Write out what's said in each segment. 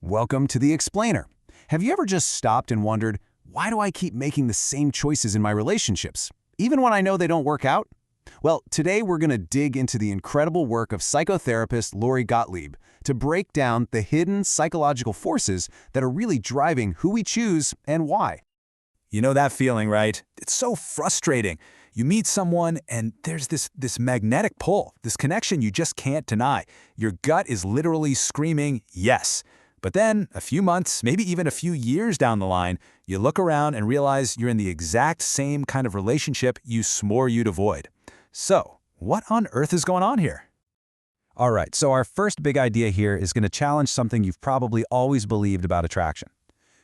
Welcome to The Explainer. Have you ever just stopped and wondered, why do I keep making the same choices in my relationships, even when I know they don't work out? Well, today we're going to dig into the incredible work of psychotherapist Lori Gottlieb to break down the hidden psychological forces that are really driving who we choose and why. You know that feeling, right? It's so frustrating. You meet someone and there's this magnetic pull, this connection you just can't deny. Your gut is literally screaming, yes. But then, a few months, maybe even a few years down the line, you look around and realize you're in the exact same kind of relationship you swore you'd avoid. So, what on earth is going on here? All right, so our first big idea here is going to challenge something you've probably always believed about attraction.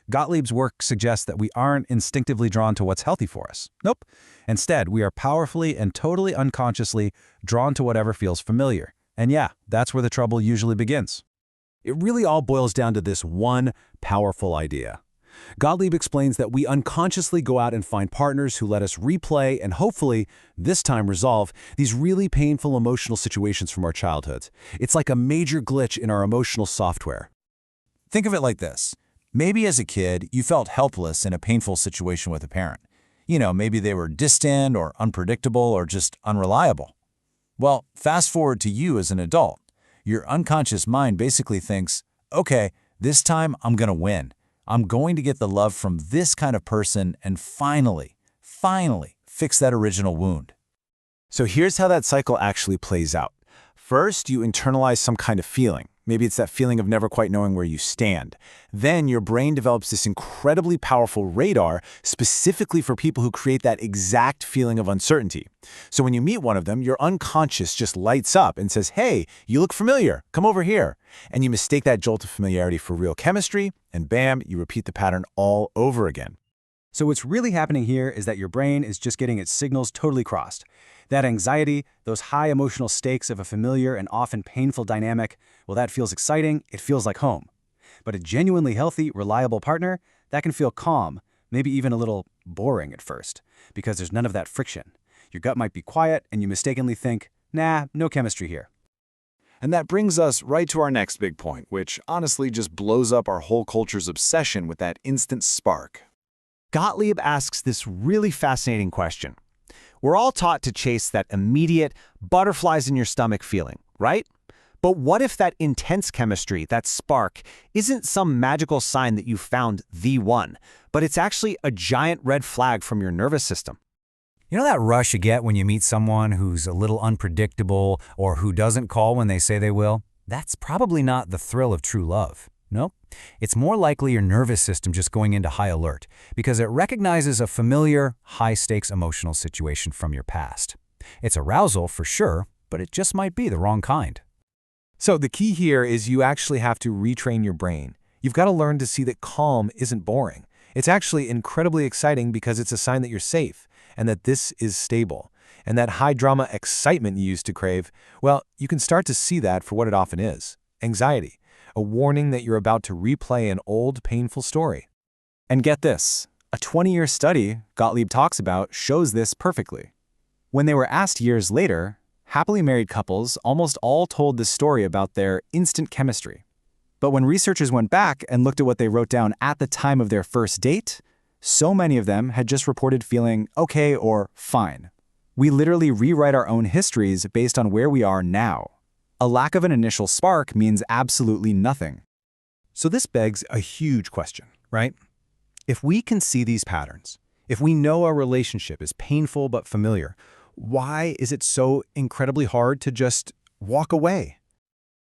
Gottlieb's work suggests that we aren't instinctively drawn to what's healthy for us. Nope. Instead, we are powerfully and totally unconsciously drawn to whatever feels familiar. And yeah, that's where the trouble usually begins. It really all boils down to this one powerful idea. Gottlieb explains that we unconsciously go out and find partners who let us replay and hopefully, this time resolve, these really painful emotional situations from our childhoods. It's like a major glitch in our emotional software. Think of it like this. Maybe as a kid, you felt helpless in a painful situation with a parent. You know, maybe they were distant or unpredictable or just unreliable. Well, fast forward to you as an adult. Your unconscious mind basically thinks, okay, this time I'm going to win. I'm going to get the love from this kind of person and finally fix that original wound. So here's how that cycle actually plays out. First, you internalize some kind of feeling. Maybe it's that feeling of never quite knowing where you stand. Then your brain develops this incredibly powerful radar specifically for people who create that exact feeling of uncertainty. So when you meet one of them, your unconscious just lights up and says, hey, you look familiar, come over here. And you mistake that jolt of familiarity for real chemistry, and bam, you repeat the pattern all over again. So what's really happening here is that your brain is just getting its signals totally crossed. That anxiety, those high emotional stakes of a familiar and often painful dynamic, well, that feels exciting, it feels like home. But a genuinely healthy, reliable partner, that can feel calm, maybe even a little boring at first, because there's none of that friction. Your gut might be quiet, and you mistakenly think, nah, no chemistry here. And that brings us right to our next big point, which honestly just blows up our whole culture's obsession with that instant spark. Gottlieb asks this really fascinating question. We're all taught to chase that immediate butterflies in your stomach feeling, right? But what if that intense chemistry, that spark, isn't some magical sign that you found the one, but it's actually a giant red flag from your nervous system? You know that rush you get when you meet someone who's a little unpredictable or who doesn't call when they say they will? That's probably not the thrill of true love. Nope. It's more likely your nervous system just going into high alert because it recognizes a familiar, high-stakes emotional situation from your past. It's arousal for sure, but it just might be the wrong kind. So the key here is you actually have to retrain your brain. You've got to learn to see that calm isn't boring. It's actually incredibly exciting because it's a sign that you're safe and that this is stable. And that high-drama excitement you used to crave, well, you can start to see that for what it often is: anxiety. A warning that you're about to replay an old, painful story. And get this, a 20-year study Gottlieb talks about shows this perfectly. When they were asked years later, happily married couples almost all told this story about their instant chemistry. But when researchers went back and looked at what they wrote down at the time of their first date, so many of them had just reported feeling okay or fine. We literally rewrite our own histories based on where we are now. A lack of an initial spark means absolutely nothing. So this begs a huge question, right? If we can see these patterns, if we know our relationship is painful but familiar, why is it so incredibly hard to just walk away?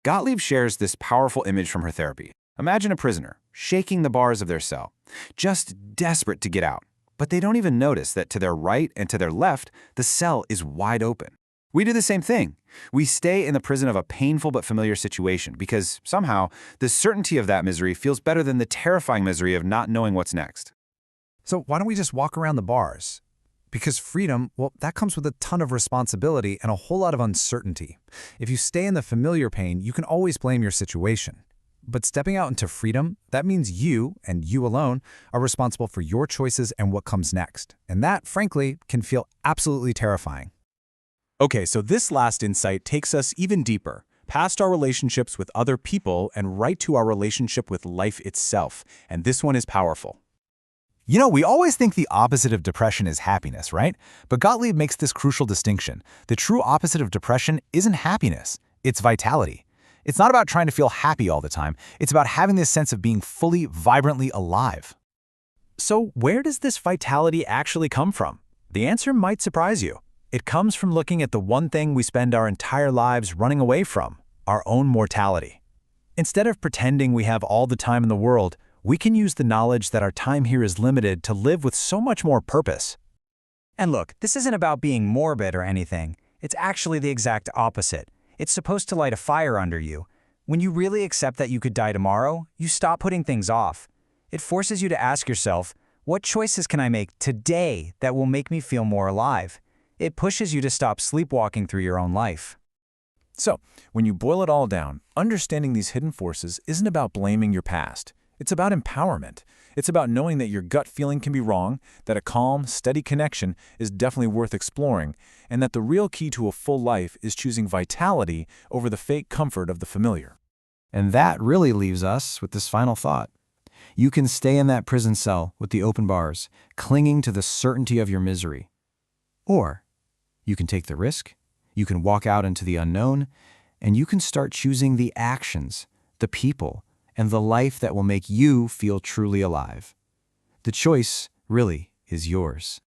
Gottlieb shares this powerful image from her therapy. Imagine a prisoner shaking the bars of their cell, just desperate to get out. But they don't even notice that to their right and to their left, the cell is wide open. We do the same thing. We stay in the prison of a painful but familiar situation because somehow the certainty of that misery feels better than the terrifying misery of not knowing what's next. So why don't we just walk around the bars? Because freedom, well, that comes with a ton of responsibility and a whole lot of uncertainty. If you stay in the familiar pain, you can always blame your situation. But stepping out into freedom, that means you, and you alone, are responsible for your choices and what comes next. And that, frankly, can feel absolutely terrifying. Okay, so this last insight takes us even deeper. past our relationships with other people and right to our relationship with life itself. And this one is powerful. You know, we always think the opposite of depression is happiness, right? But Gottlieb makes this crucial distinction. The true opposite of depression isn't happiness, it's vitality. It's not about trying to feel happy all the time. It's about having this sense of being fully, vibrantly alive. So where does this vitality actually come from? The answer might surprise you. It comes from looking at the one thing we spend our entire lives running away from, our own mortality. Instead of pretending we have all the time in the world, we can use the knowledge that our time here is limited to live with so much more purpose. And look, this isn't about being morbid or anything. It's actually the exact opposite. It's supposed to light a fire under you. When you really accept that you could die tomorrow, you stop putting things off. It forces you to ask yourself, what choices can I make today that will make me feel more alive? It pushes you to stop sleepwalking through your own life. So, when you boil it all down, understanding these hidden forces isn't about blaming your past. It's about empowerment. It's about knowing that your gut feeling can be wrong, that a calm, steady connection is definitely worth exploring, and that the real key to a full life is choosing vitality over the fake comfort of the familiar. And that really leaves us with this final thought. You can stay in that prison cell with the open bars, clinging to the certainty of your misery. Or you can take the risk, you can walk out into the unknown, and you can start choosing the actions, the people, and the life that will make you feel truly alive. The choice really is yours.